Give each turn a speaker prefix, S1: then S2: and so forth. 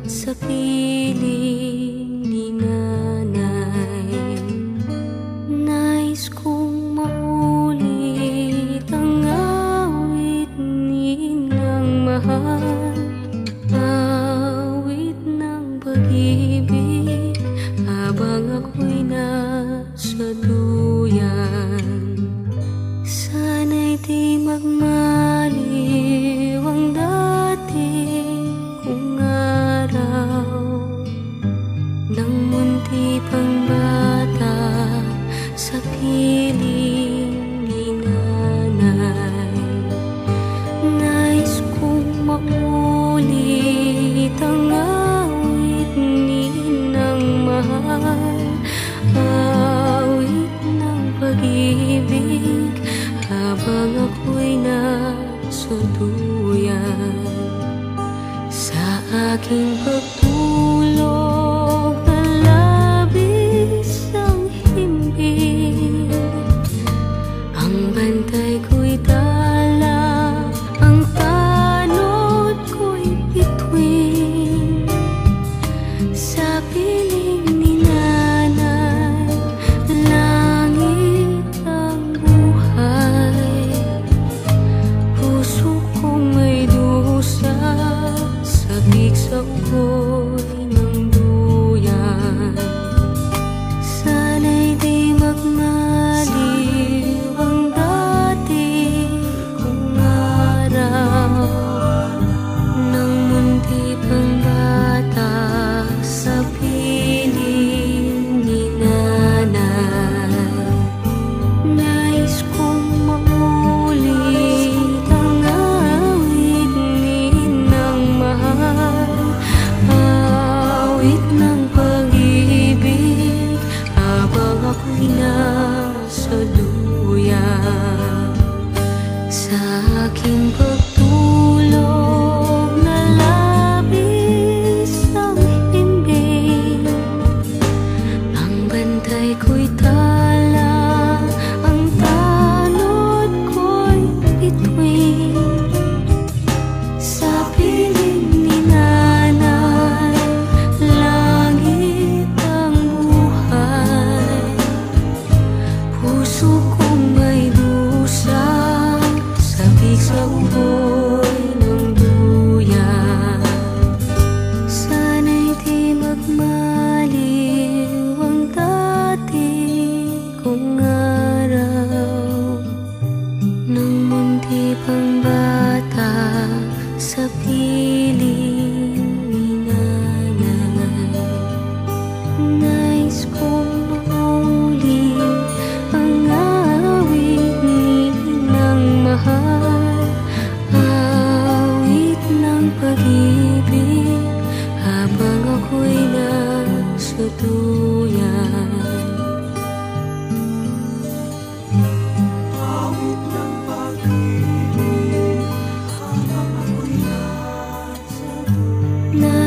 S1: sa piling ni nanay. Nais kong maulit ang awit ni inang mahal, awit ng pag-ibig habang ako'y nasa duyan. Sana'y di magmaliw ang dating kong araw, nang munti pang bata sa piling ni nanay. Nais kong maulit ang awit ni inang mahal, awit ng pag-ibig habang ako'y nasa duyan. Sa aking pagtulog na labis ang himbing, ang bantay ko'y dala, ang tanod ko'y bituin. Sa piling ni nanay, langit ang buhay. Puso kong may dusa, sabik sa ugoy ng duyan. Sana'y di magmaliw ang dati kong araw, nang munti pang bata sa piling ni nanay. Nais kong maulit ang awit ni inang mahal, awit ng pag-ibig habang ako'y nasa duyan. Sa aking pagtulog na labis ang himbing, ang bantay ko'y tala, ang tanod ko'y bituin. Sa piling ni nanay, langit ang buhay. Puso kong may dusa, sabik sa ugoy ng duyan. Sana'y di magmaliw ang dati kong araw, nang munti pang bata sa piling ni nanay. Nais kong maulit ang awit ni inang mahal, awit ng pag-ibig habang ako'y nasa duyan. Awit ng pag-ibig habang ako'y nasa duyan.